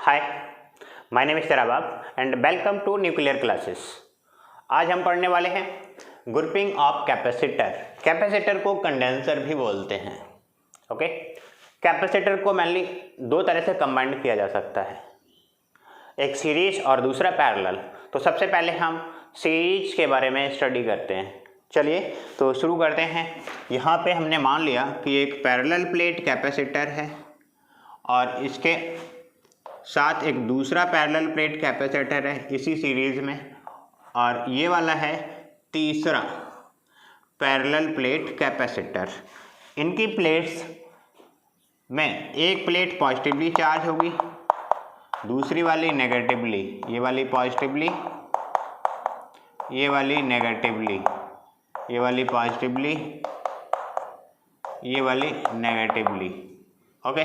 Hi, my name is शराबाब and welcome to nuclear classes. आज हम पढ़ने वाले हैं ग्रुपिंग ऑफ कैपेसिटर। कैपेसिटर को कंडेंसर भी बोलते हैं। ओके, कैपेसिटर को मेनली दो तरह से कंबाइंड किया जा सकता है, एक सीरीज और दूसरा पैरेलल। तो सबसे पहले हम सीरीज के बारे में स्टडी करते हैं। चलिए तो शुरू करते हैं। यहाँ पे हमने मान लिया कि एक पैरेलल प्लेट कैपेसिटर है और इसके साथ एक दूसरा पैरेलल प्लेट कैपेसिटर है इसी सीरीज में, और ये वाला है तीसरा पैरेलल प्लेट कैपेसिटर। इनकी प्लेट्स में एक प्लेट पॉजिटिवली चार्ज होगी, दूसरी वाली नेगेटिवली। ये वाली पॉजिटिवली, ये वाली नेगेटिवली, ये वाली पॉजिटिवली, ये वाली नेगेटिवली। ओके,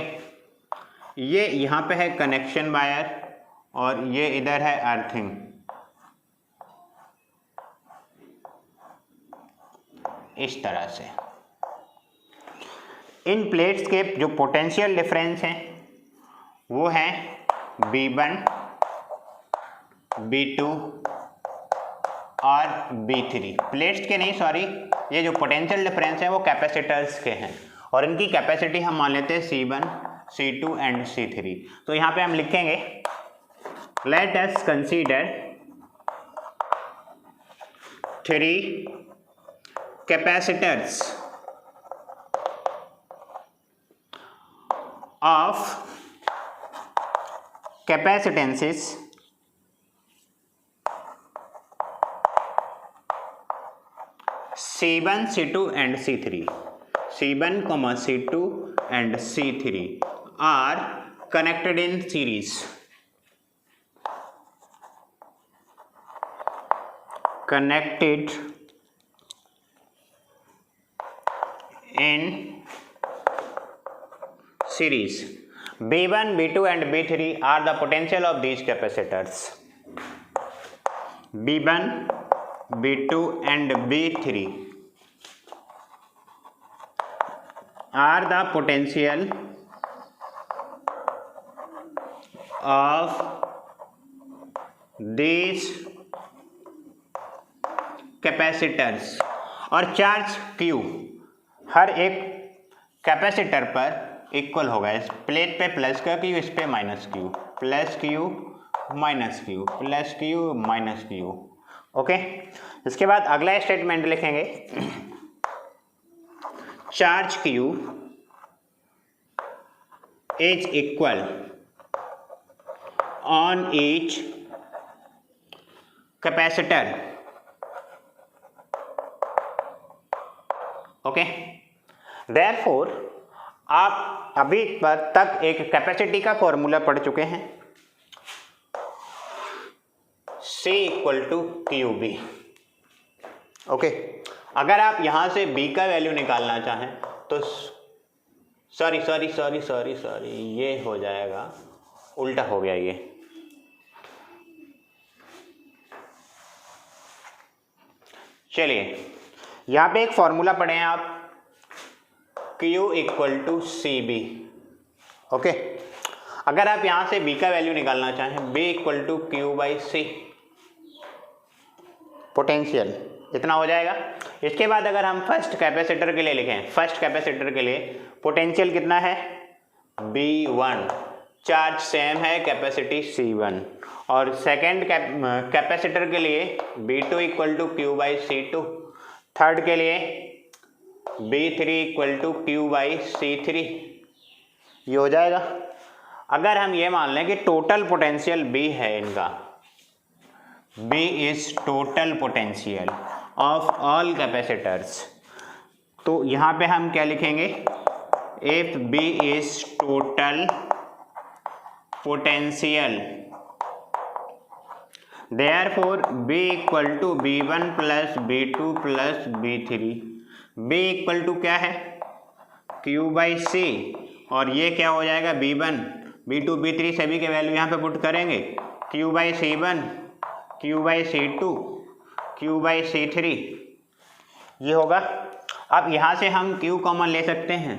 ये यहाँ पे है कनेक्शन वायर और ये इधर है अर्थिंग। इस तरह से इन प्लेट्स के जो पोटेंशियल डिफरेंस हैं वो है B1, B2 और B3। प्लेट्स के नहीं, सॉरी, ये जो पोटेंशियल डिफरेंस है वो कैपेसिटर्स के हैं और इनकी कैपेसिटी हम मान लेते हैं C1, C2 एंड C3। तो यहाँ पे हम लिखेंगे let us consider 3 capacitors of capacitances C1, C2 and C3. C1, C2 and C3 are connected in series. Connected in series. B1, B2 and B3 are the potential of these capacitors. B1, B2 and B3 are the potential of these capacitors। और charge Q हर एक capacitor पर equal होगा। इस plate पे plus का Q, इस पे minus Q, plus Q minus Q, plus Q minus Q। Okay, इसके बाद अगला स्टेटमेंट लिखेंगे charge Q is equal on each capacitor. Okay, therefore आप अभी तक एक कैपेसिटी का फॉर्मूला पढ़ चुके हैं, C equal to QB। Okay, अगर आप यहां से B का वैल्यू निकालना चाहें तो सॉरी, ये हो जाएगा, उल्टा हो गया ये। चलिए यहां पे एक फॉर्मूला पढ़े हैं आप, Q equal to CB। Okay, अगर आप यहां से B का वैल्यू निकालना चाहें, B equal to Q by C, potential इतना हो जाएगा। इसके बाद अगर हम फर्स्ट कैपेसिटर के लिए लिखें, फर्स्ट कैपेसिटर के लिए पोटेंशियल कितना है B1, चार्ज सेम है, कैपेसिटी C1। और सेकेंड कैपेसिटर के लिए B2 equal to Q by C2, third के लिए B3 equal to Q by C3। ये हो जाएगा। अगर हम ये मान लें कि टोटल पोटेंशियल B है इनका, B is total potential of all capacitors, तो यहाँ पे हम क्या लिखेंगे, if B is total potential therefore B equal to B1 plus B2 plus B3। B equal to क्या है Q बाई C, और ये क्या हो जाएगा B1, B2, B3 सभी के वैल्यू यहाँ पे पुट करेंगे, Q by C1, Q by C2, Q by C3 ये होगा। अब यहाँ से हम Q कॉमन ले सकते हैं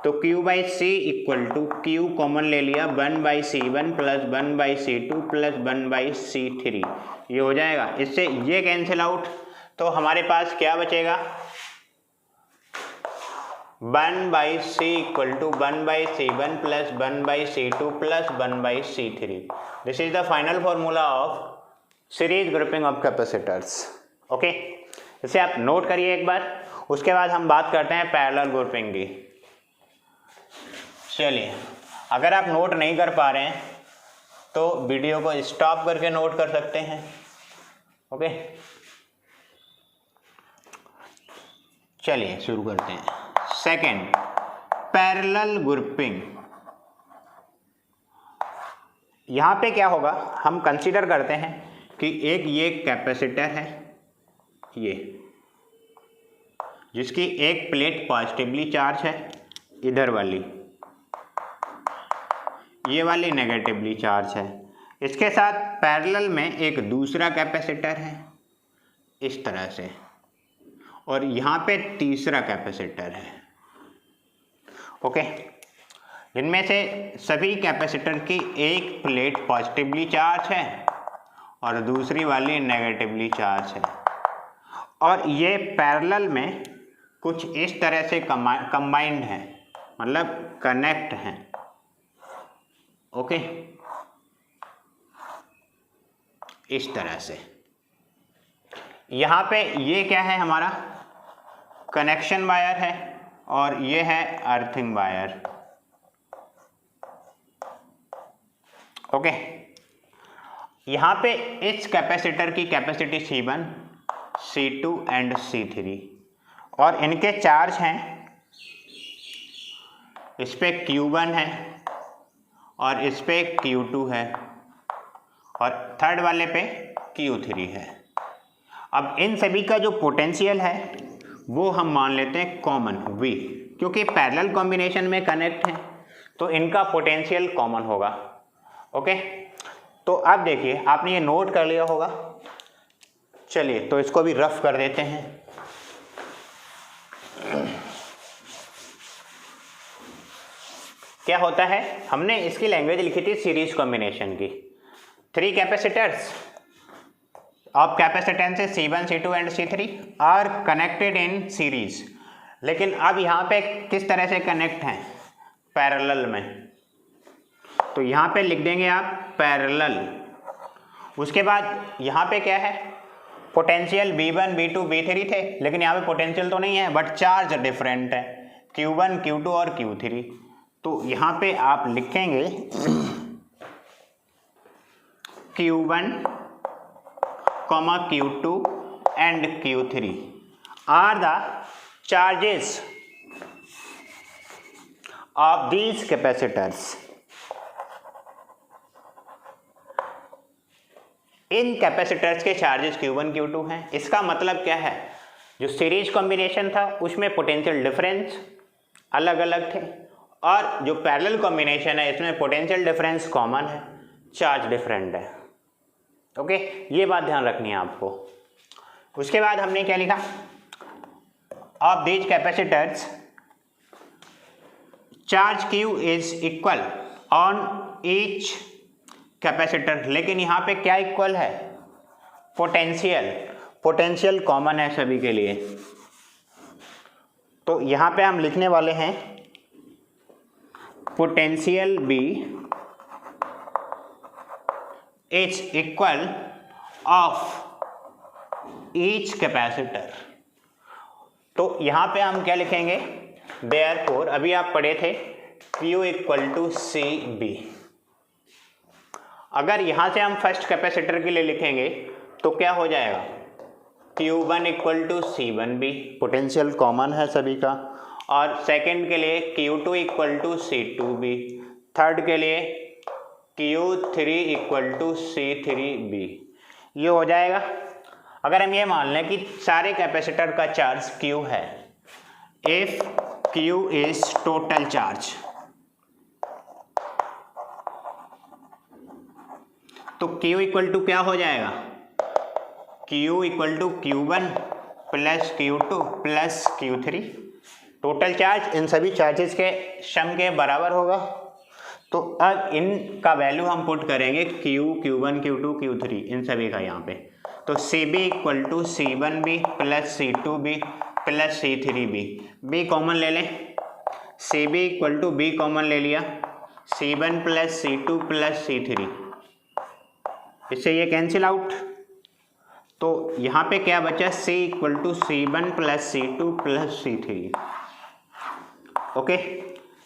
तो Q by C equal to Q common ले लिया 1/C1 plus 1/C2 plus 1/C3, ये हो जाएगा। इससे ये कैंसिल आउट, तो हमारे पास क्या बचेगा 1/C equal to 1/C1 plus 1/C2 plus 1/C3। This is the final formula of series grouping of capacitors. Okay, इसे आप नोट करिए एक बार, उसके बाद हम बात करते हैं पैरेलल ग्रुपिंग की। चलिए, अगर आप नोट नहीं कर पा रहे हैं तो वीडियो को स्टॉप करके नोट कर सकते हैं। ओके, चलिए शुरू करते हैं। Second, parallel grouping. यहां पे क्या होगा, हम कंसीडर करते हैं कि एक ये कैपेसिटर है, ये जिसकी एक प्लेट पॉजिटिवली चार्ज है, इधर वाली ये वाली नेगेटिवली चार्ज है। इसके साथ पैरेलल में एक दूसरा कैपेसिटर है इस तरह से, और यहाँ पे तीसरा कैपेसिटर है। ओके, इनमें से सभी कैपेसिटर की एक प्लेट पॉजिटिवली चार्ज है और दूसरी वाली नेगेटिवली चार्ज है, और ये पैरेलल में कुछ इस तरह से कंबाइंड है, मतलब कनेक्ट हैं। ओके, इस तरह से। यहाँ पे ये क्या है, हमारा कनेक्शन वायर है और ये है अर्थिंग वायर। ओके, यहाँ पे इस कैपेसिटर की capacity C1, C2 and C3, और इनके चार्ज हैं, इस पे Q1 है और इस पे Q2 है और थर्ड वाले पे Q3 है। अब इन सभी का जो पोटेंशियल है वो हम मान लेते हैं कॉमन V, क्योंकि पैरेलल कॉम्बिनेशन में कनेक्ट हैं तो इनका पोटेंशियल कॉमन होगा। ओके, तो अब देखिए, आपने ये नोट कर लिया होगा। चलिए, तो इसको भी रफ कर देते हैं। क्या होता है, हमने इसकी लैंग्वेज लिखी थी सीरीज कॉम्बिनेशन की। 3 capacitors of capacitances C1, C2 and C3 are connected in series. लेकिन अब यहाँ पे किस तरह से कनेक्ट हैं, पैरेलल में। तो यहाँ पे लिख देंगे आप पैरेलल। उसके बाद यहाँ पे क्या है, पोटेंशियल V1, V2, V3 थे, लेकिन यहाँ पे पोटेंशियल तो नहीं है बट चार्ज डिफरेंट है, Q1, Q2 और Q3। तो यहाँ पे आप लिखेंगे Q1, Q2 and Q3 are the charges of these capacitors। In capacitors के चार्जेस Q1, Q2 हैं। इसका मतलब क्या है, जो सीरीज कॉम्बिनेशन था उसमें पोटेंशियल डिफरेंस अलग अलग थे, और जो पैरेलल कॉम्बिनेशन है इसमें पोटेंशियल डिफरेंस कॉमन है, चार्ज डिफरेंट है। ओके, ये बात ध्यान रखनी है आपको। उसके बाद हमने क्या लिखा, of these capacitors charge Q is equal on each capacitor. लेकिन यहाँ पे क्या इक्वल है, पोटेंशियल। पोटेंशियल कॉमन है सभी के लिए, तो यहाँ पे हम लिखने वाले हैं potential B is equal of each capacitor. तो यहाँ पे हम क्या लिखेंगे, देयरफॉर, अभी आप पढ़े थे Q इक्वल टू CB। अगर यहाँ से हम फर्स्ट कैपेसिटर के लिए लिखेंगे तो क्या हो जाएगा, Q1 equal to C1B, potential common है सभी का, और सेकंड के लिए Q2 equal to C2B, third के लिए Q3 इक्वल टू C3B। ये हो जाएगा। अगर हम ये मान लें कि सारे कैपेसिटर का चार्ज Q है, if Q is total charge, तो Q इक्वल टू क्या हो जाएगा, Q equal to Q1 plus Q2 plus Q3, total charge इन सभी चार्जेस के सम के बराबर होगा। तो अब इनका वैल्यू हम पुट करेंगे Q1 Q2 Q3 इन सभी का यहाँ पे। तो CB equal to C1B plus C2B plus C3B, B common ले लें, CB equal to B common ले लिया, C1 plus C2 plus C3, इससे ये कैंसिल आउट। तो यहाँ पे क्या बचा, C equal to C1 plus C2 plus C3। Okay,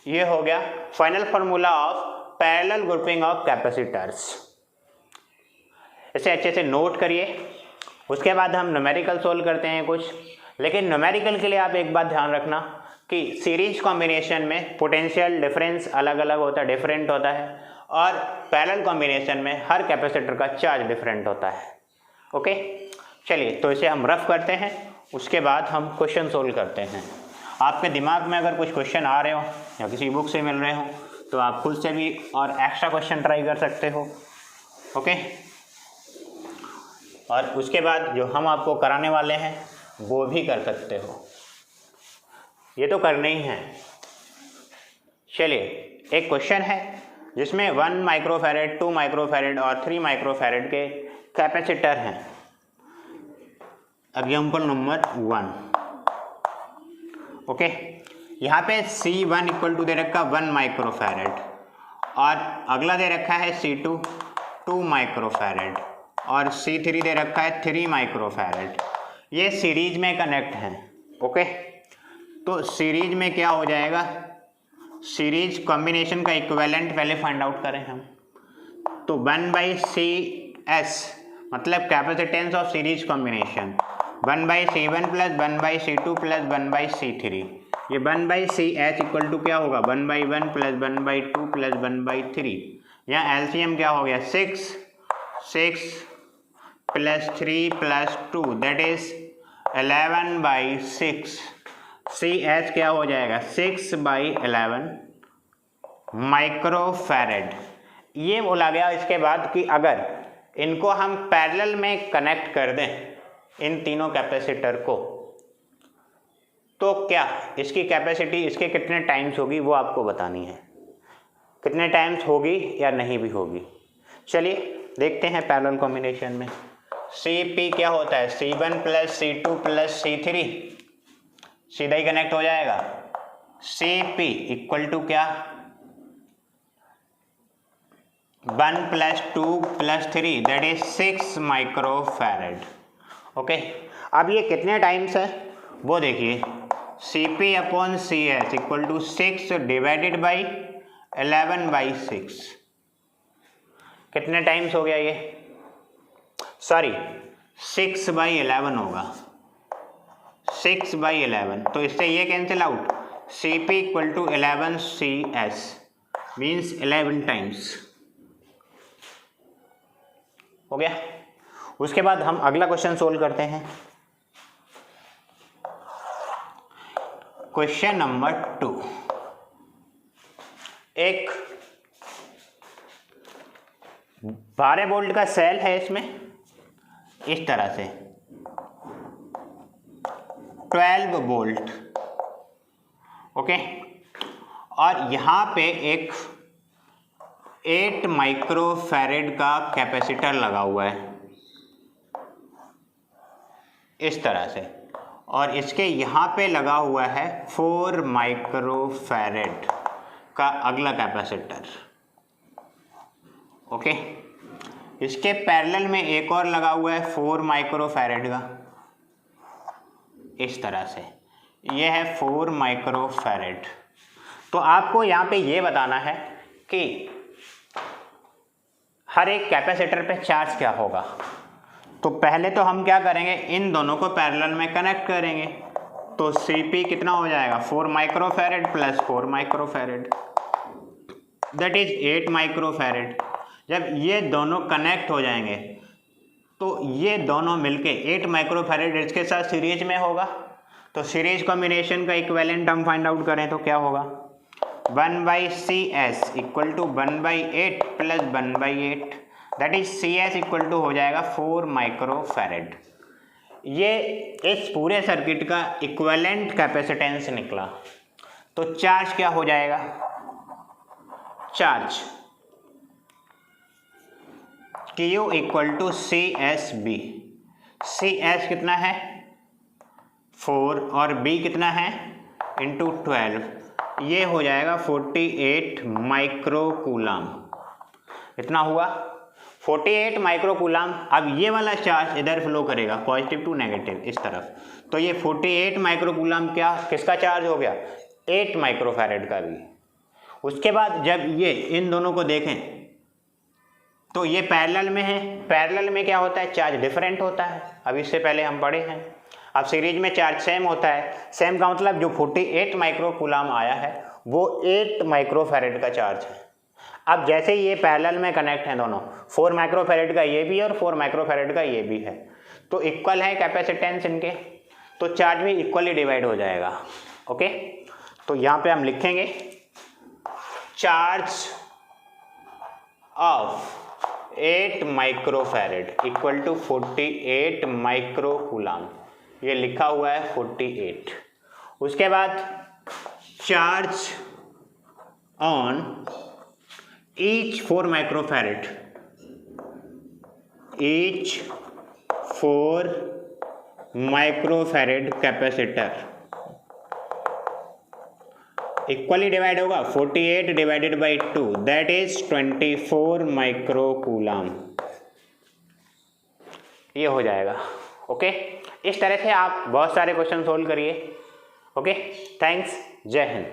ये हो गया final formula of parallel grouping of capacitors. इसे अच्छे से नोट करिए। उसके बाद हम न्यूमेरिकल सोल्व करते हैं कुछ, लेकिन न्यूमेरिकल के लिए आप एक बात ध्यान रखना कि सीरीज कॉम्बिनेशन में पोटेंशियल डिफरेंस अलग अलग होता है, डिफरेंट होता है, और पैरेलल कॉम्बिनेशन में हर कैपेसिटर का चार्ज डिफरेंट होता है। ओके, चलिए तो इसे हम रफ करते हैं, उसके बाद हम क्वेश्चन सोल्व करते हैं। आपके दिमाग में अगर कुछ क्वेश्चन आ रहे हो या किसी बुक से मिल रहे हो तो आप खुद से भी और एक्स्ट्रा क्वेश्चन ट्राई कर सकते हो। ओके, और उसके बाद जो हम आपको कराने वाले हैं वो भी कर सकते हो, ये तो करने ही हैं। चलिए, एक क्वेश्चन है जिसमें 1 माइक्रोफैरेड, 2 माइक्रोफैरेड और 3 माइक्रोफैरेड के कैपेसिटर हैं। Example number 1। ओके, यहाँ पे C1 इक्वल टू दे रखा 1 माइक्रोफैरेड और अगला दे रखा है C2 2 माइक्रोफैरेड और C3 दे रखा है 3 माइक्रोफैरेड। ये सीरीज में कनेक्ट हैं। ओके, तो सीरीज में क्या हो जाएगा, सीरीज कॉम्बिनेशन का इक्विवेलेंट पहले फाइंड आउट करें हम। तो 1/CS मतलब capacitance of series combination 1/C1 plus 1/C2 plus 1/C3। ये 1/CS इक्वल टू क्या होगा, 1/1 प्लस 1/2 प्लस 1/3। यहाँ एलसीएम क्या हो गया, 6 plus 3 plus 2 that is 11/6। CS क्या हो जाएगा, 6/11 माइक्रोफैरेड। ये बोला गया इसके बाद कि अगर इनको हम पैरेलल में कनेक्ट कर दें इन तीनों कैपेसिटर को, तो क्या इसकी कैपेसिटी इसके कितने टाइम्स होगी वो आपको बतानी है, कितने टाइम्स होगी या नहीं भी होगी। चलिए देखते हैं पैरेलल कॉम्बिनेशन में। CP क्या होता है, C1 plus C2 plus C3, सीधा ही कनेक्ट हो जाएगा। CP इक्वल टू क्या, 1 plus 2 plus 3 that is 6 microfarad. Okay, अब ये कितने टाइम्स है वो देखिए, CP upon CS equal to 6 divided by 11/6। कितने टाइम्स हो गया ये, सॉरी 6/11 होगा, 6/11। तो इससे ये cancel out, CP equal to 11CS means 11 times हो गया। उसके बाद हम अगला क्वेश्चन सोल्व करते हैं। Question number 2। एक 12 वोल्ट का सेल है, इसमें इस तरह से 12 वोल्ट। ओके, और यहाँ पे एक 8 माइक्रोफैरेड का कैपेसिटर लगा हुआ है इस तरह से, और इसके यहाँ पे लगा हुआ है 4 माइक्रोफैरेड का अगला कैपेसिटर। ओके, इसके पैरेलल में एक और लगा हुआ है 4 माइक्रोफैरेड का इस तरह से, ये है 4 माइक्रोफैरेड। तो आपको यहाँ पे ये बताना है कि हर एक कैपेसिटर पे चार्ज क्या होगा। तो पहले तो हम क्या करेंगे, इन दोनों को पैरेलल में कनेक्ट करेंगे। तो CP कितना हो जाएगा, 4 microfarad plus 4 microfarad that is 8 microfarad. जब ये दोनों कनेक्ट हो जाएंगे तो ये दोनों मिलके 8 माइक्रोफैरेड इसके साथ सीरीज में होगा। तो सीरीज कॉम्बिनेशन का इक्विवेलेंट हम फाइंड आउट करें तो क्या होगा, 1/CS equal to 1/8 plus 1/8 that is CS equal to हो जाएगा 4 माइक्रोफैरेड। ये इस पूरे सर्किट का इक्विवेलेंट कैपेसिटेंस निकला, तो चार्ज क्या हो जाएगा, charge Q equal to CSB। CS कितना है 4 और B कितना है इंटू 12, ये हो जाएगा 48 माइक्रोकूलम। इतना हुआ 48 माइक्रोकूलम। अब ये वाला चार्ज इधर फ्लो करेगा पॉजिटिव टू नेगेटिव इस तरफ, तो ये 48 माइक्रोकूलम क्या किसका चार्ज हो गया, 8 माइक्रोफैरेड का भी। उसके बाद जब ये इन दोनों को देखें तो ये पैरेलल में है, पैरेलल में क्या होता है, चार्ज डिफरेंट होता है, अब इससे पहले हम पढ़े हैं। अब सीरीज में चार्ज सेम होता है, सेम का मतलब जो 48 माइक्रोकूलम आया है वो 8 माइक्रोफैरेड का चार्ज है। अब जैसे ये पैरेलल में कनेक्ट हैं दोनों, 4 माइक्रोफैरेड का ये भी है और 4 माइक्रोफैरेड का ये भी है, तो इक्वल है कैपेसिटेंस इनके, तो चार्ज भी इक्वली डिवाइड हो जाएगा। ओके, तो यहाँ पे हम लिखेंगे charge of 8 microfarad equal to 48 microcoulomb, ये लिखा हुआ है 48। उसके बाद charge on each 4 microfarad, each 4 microfarad capacitor equally divide होगा 48 divided by 2, that is 24 microcoulomb, ये हो जाएगा। ओके, इस तरह से आप बहुत सारे क्वेश्चन सोल्व करिए। ओके, थैंक्स, जय हिंद।